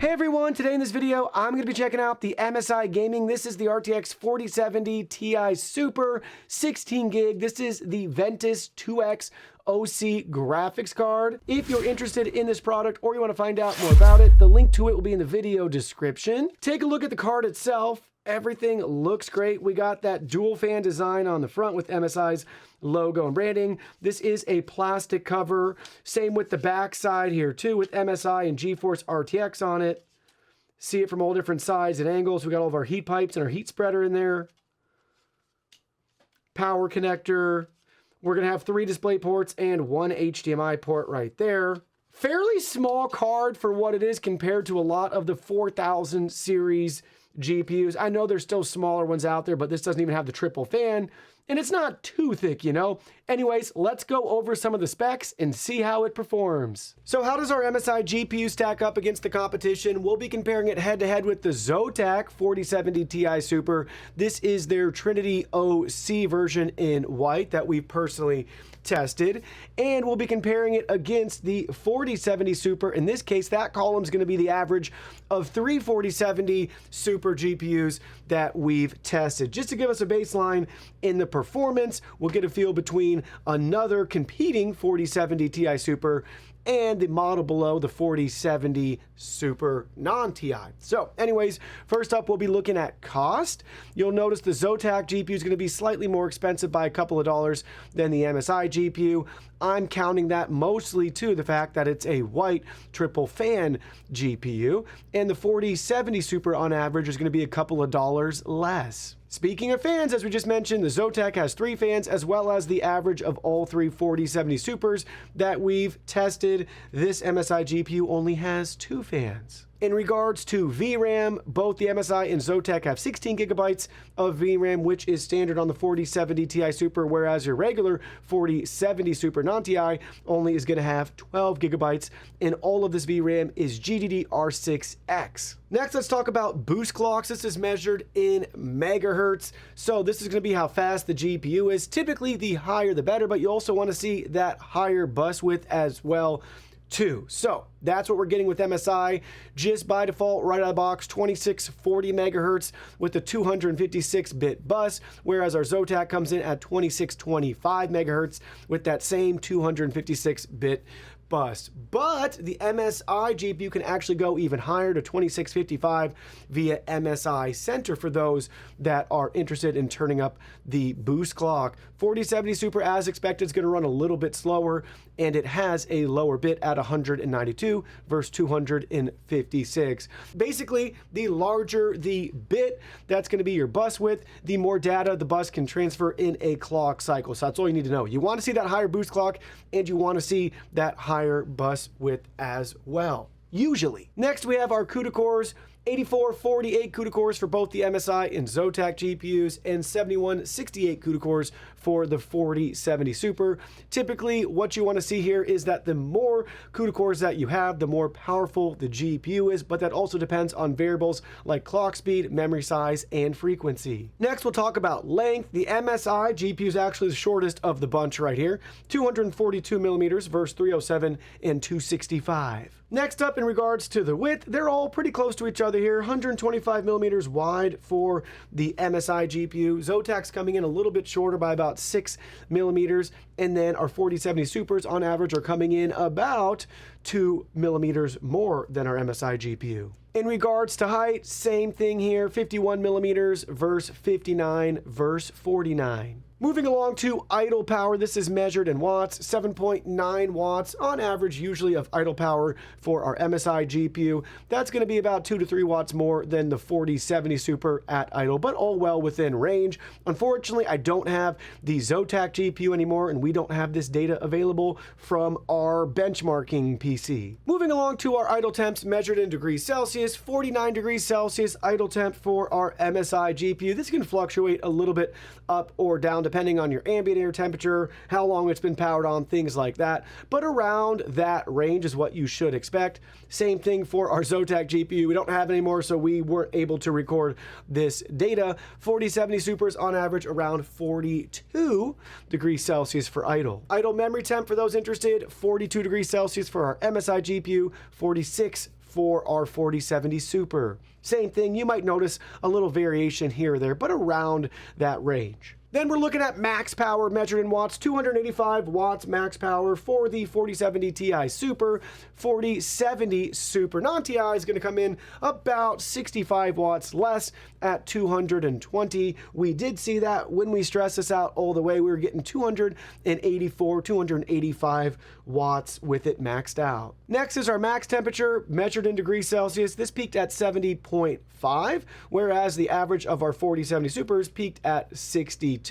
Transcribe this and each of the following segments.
Hey everyone, today in this video, I'm going to be checking out the MSI Gaming. This is the RTX 4070 Ti Super 16 gig. This is the Ventus 2X OC graphics card. If you're interested in this product or you want to find out more about it, the link to it will be in the video description. Take a look at the card itself. Everything looks great. We got that dual fan design on the front with MSI's logo and branding. This is a plastic cover. Same with the back side here too, with MSI and GeForce RTX on it. See it from all different sides and angles. We got all of our heat pipes and our heat spreader in there. Power connector. We're gonna have 3 display ports and 1 HDMI port right there. Fairly small card for what it is compared to a lot of the 4000 series GPUs. I know there's still smaller ones out there, but this doesn't even have the triple fan, and it's not too thick, you know? Anyways, let's go over some of the specs and see how it performs. So how does our MSI GPU stack up against the competition? We'll be comparing it head-to-head with the Zotac 4070 Ti Super. This is their Trinity OC version in white that we've personally tested, and we'll be comparing it against the 4070 Super. In this case, that column is going to be the average of 3 4070 Super GPUs that we've tested. Just to give us a baseline in the performance, we'll get a feel between another competing 4070 Ti Super and the model below, the 4070 Super non-Ti. So anyways, first up, we'll be looking at cost. You'll notice the Zotac GPU is going to be slightly more expensive by a couple of dollars than the MSI GPU. I'm counting that mostly to the fact that it's a white triple fan GPU, and the 4070 Super on average is going to be a couple of dollars less. Speaking of fans, as we just mentioned, the Zotac has 3 fans, as well as the average of all 3 4070 Supers that we've tested. This MSI GPU only has 2 fans. In regards to VRAM, both the MSI and Zotac have 16 gigabytes of VRAM, which is standard on the 4070 Ti Super, whereas your regular 4070 Super non-Ti only is going to have 12 gigabytes, and all of this VRAM is GDDR6X. Next, let's talk about boost clocks. This is measured in megahertz, so this is going to be how fast the GPU is. Typically, the higher the better, but you also want to see that higher bus width as well too. So that's what we're getting with MSI. Just by default, right out of the box, 2640 megahertz with a 256-bit bus, whereas our Zotac comes in at 2625 megahertz with that same 256-bit bus. But the MSI GPU can actually go even higher to 2655 via MSI Center for those that are interested in turning up the boost clock. 4070 Super, as expected, is going to run a little bit slower, and it has a lower bit at 192 versus 256. Basically, the larger the bit, that's going to be your bus width, the more data the bus can transfer in a clock cycle. So that's all you need to know. You want to see that higher boost clock, and you want to see that higher bus width as well, usually. Next, we have our CUDA cores. 8448 CUDA cores for both the MSI and Zotac GPUs, and 7168 CUDA cores for the 4070 Super. Typically, what you want to see here is that the more CUDA cores that you have, the more powerful the GPU is, but that also depends on variables like clock speed, memory size, and frequency. Next, we'll talk about length. The MSI GPU is actually the shortest of the bunch right here, 242 millimeters versus 307 and 265. Next up, in regards to the width, they're all pretty close to each other here. 125 millimeters wide for the MSI GPU. Zotac's coming in a little bit shorter by about 6 millimeters, and then our 4070 Supers on average are coming in about 2 millimeters more than our MSI GPU. In regards to height, same thing here, 51 millimeters versus 59 versus 49. Moving along to idle power, this is measured in watts, 7.9 watts on average usually of idle power for our MSI GPU. That's going to be about 2 to 3 watts more than the 4070 Super at idle, but all well within range. Unfortunately, I don't have the Zotac GPU anymore, and we don't have this data available from our benchmarking PC. Moving along to our idle temps measured in degrees Celsius, 49 degrees Celsius idle temp for our MSI GPU. This can fluctuate a little bit up or down depending on your ambient air temperature, how long it's been powered on, things like that. But around that range is what you should expect. Same thing for our Zotac GPU. We don't have it anymore, so we weren't able to record this data. 4070 Supers on average around 42 degrees Celsius for idle. Idle memory temp for those interested, 42 degrees Celsius for our MSI GPU, 46 for our 4070 Super. Same thing, you might notice a little variation here or there, but around that range. Then we're looking at max power measured in watts, 285 watts max power for the 4070 Ti Super. 4070 Super non-Ti is going to come in about 65 watts less at 220. We did see that when we stressed this out all the way, we were getting 284, 285 watts with it maxed out. Next is our max temperature measured in degrees Celsius. This peaked at 70.5, whereas the average of our 4070 Supers peaked at 62.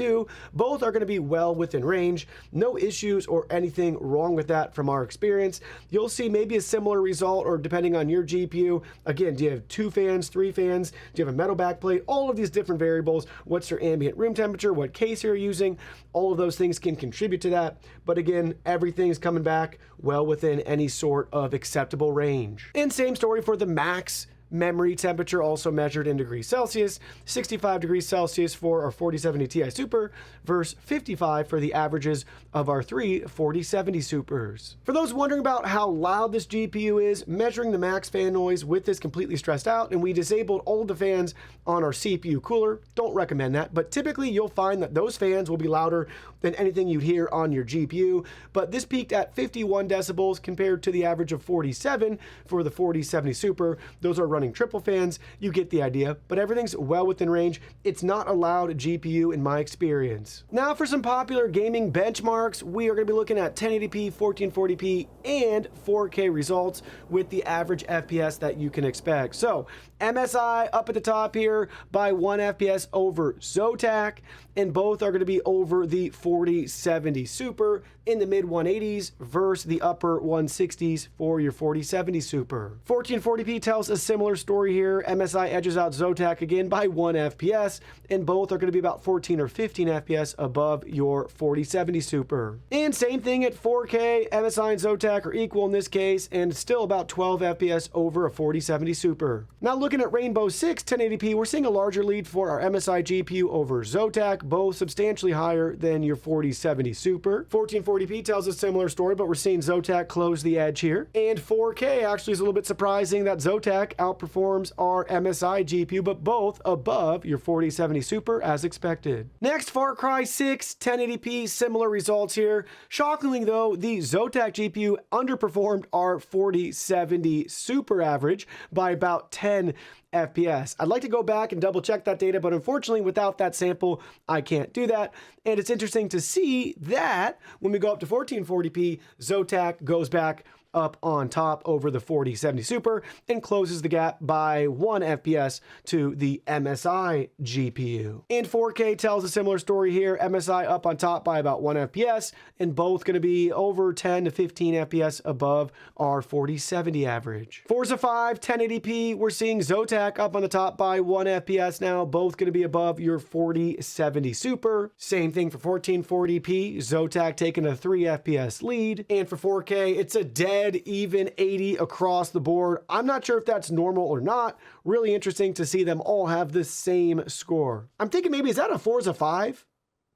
Both are going to be well within range. No issues or anything wrong with that from our experience. You'll see maybe a similar result, or depending on your GPU. Again, do you have 2 fans, 3 fans? Do you have a metal backplate? All of these different variables. What's your ambient room temperature? What case you're using? All of those things can contribute to that. But again, everything's coming back well within any sort of acceptable range. And same story for the max memory temperature, also measured in degrees Celsius. 65 degrees Celsius for our 4070 Ti Super versus 55 for the averages of our 3 4070 Supers. For those wondering about how loud this GPU is, measuring the max fan noise with this completely stressed out, and we disabled all of the fans on our CPU cooler. Don't recommend that, but typically you'll find that those fans will be louder than anything you'd hear on your GPU, but this peaked at 51 decibels compared to the average of 47 for the 4070 Super. Those are running triple fans. You get the idea, but everything's well within range. It's not a loud GPU in my experience. Now for some popular gaming benchmarks, we are going to be looking at 1080p, 1440p, and 4K results with the average FPS that you can expect. So MSI up at the top here by 1 FPS over Zotac, and both are going to be over the 4070 Super in the mid 180s versus the upper 160s for your 4070 Super. 1440p tells a similar story here. MSI edges out Zotac again by 1 FPS, and both are going to be about 14 or 15 FPS above your 4070 Super. And same thing at 4K, MSI and Zotac are equal in this case, and still about 12 FPS over a 4070 Super. Now looking at Rainbow 6 1080p, we're seeing a larger lead for our MSI GPU over Zotac, both substantially higher than your 4070 Super. 1440p tells a similar story, but we're seeing Zotac close the edge here. And 4K actually is a little bit surprising that Zotac outperforms our MSI GPU, but both above your 4070 Super as expected. Next, Far Cry 6 1080p, similar results here. Shockingly though, the Zotac GPU underperformed our 4070 Super average by about 10 FPS. I'd like to go back and double check that data, but unfortunately without that sample, I can't do that. And it's interesting to see that when we go up to 1440p, Zotac goes back up on top over the 4070 Super and closes the gap by 1 FPS to the MSI GPU. And 4K tells a similar story here. MSI up on top by about 1 FPS, and both going to be over 10 to 15 FPS above our 4070 average. Forza 5 1080p, we're seeing Zotac up on the top by 1 FPS now, both going to be above your 4070 Super. Same thing for 1440p, Zotac taking a 3 FPS lead. And for 4K, it's a dead even 80 across the board. I'm not sure if that's normal or not. Really interesting to see them all have the same score. I'm thinking maybe, is that a Forza 5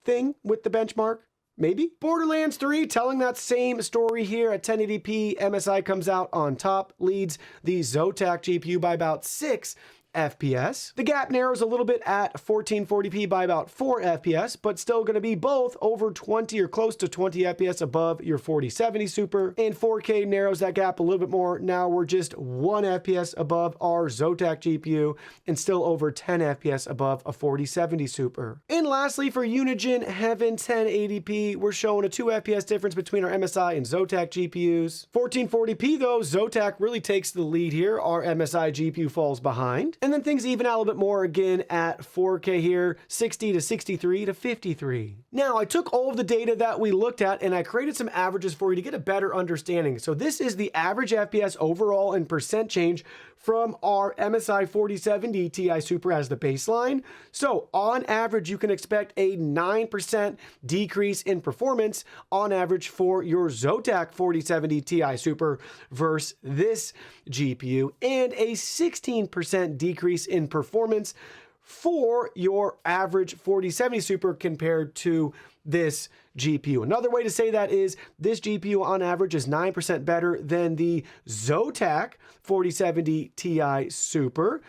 thing with the benchmark? Maybe. Borderlands 3 telling that same story here at 1080p. MSI comes out on top, leads the Zotac GPU by about 6 FPS. The gap narrows a little bit at 1440p by about 4 FPS, but still going to be both over 20 or close to 20 FPS above your 4070 Super. And 4K narrows that gap a little bit more. Now we're just 1 FPS above our Zotac GPU and still over 10 FPS above a 4070 Super. And lastly, for Unigen Heaven 1080p, we're showing a 2 FPS difference between our MSI and Zotac GPUs. 1440p though, Zotac really takes the lead here. Our MSI GPU falls behind. And then things even out a little bit more again at 4K here, 60 to 63 to 53. Now, I took all of the data that we looked at and I created some averages for you to get a better understanding. So this is the average FPS overall and percent change from our MSI 4070 Ti Super as the baseline. So on average, you can expect a 9% decrease in performance on average for your Zotac 4070 Ti Super versus this GPU, and a 16% decrease in performance for your average 4070 Super compared to this GPU. Another way to say that is this GPU on average is 9% better than the Zotac 4070 Ti Super,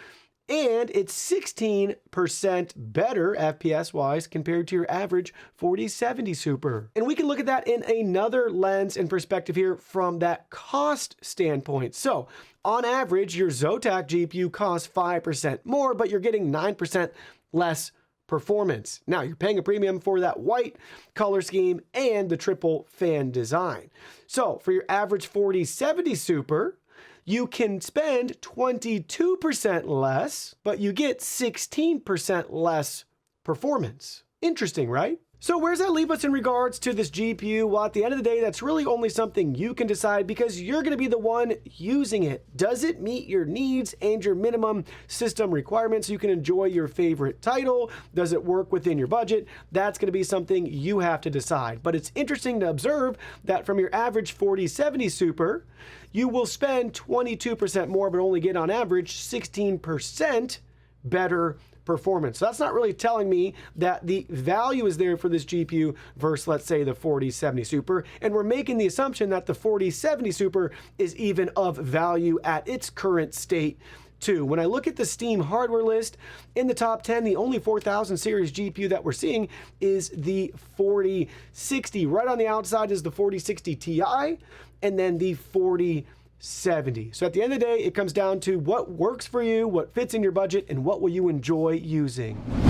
and it's 16% better FPS-wise compared to your average 4070 Super. And we can look at that in another lens and perspective here from that cost standpoint. So on average, your Zotac GPU costs 5% more, but you're getting 9% less performance. Now, you're paying a premium for that white color scheme and the triple fan design. So for your average 4070 Super, you can spend 22% less, but you get 16% less performance. Interesting, right? So where does that leave us in regards to this GPU? Well, at the end of the day, that's really only something you can decide because you're going to be the one using it. Does it meet your needs and your minimum system requirements so you can enjoy your favorite title? Does it work within your budget? That's going to be something you have to decide. But it's interesting to observe that from your average 4070 Super, you will spend 22% more, but only get on average 16% better performance. So that's not really telling me that the value is there for this GPU versus, let's say, the 4070 Super. And we're making the assumption that the 4070 Super is even of value at its current state too. When I look at the Steam hardware list, in the top 10, the only 4000 series GPU that we're seeing is the 4060. Right on the outside is the 4060 Ti, and then the 4070. So at the end of the day, it comes down to what works for you, what fits in your budget, and what will you enjoy using.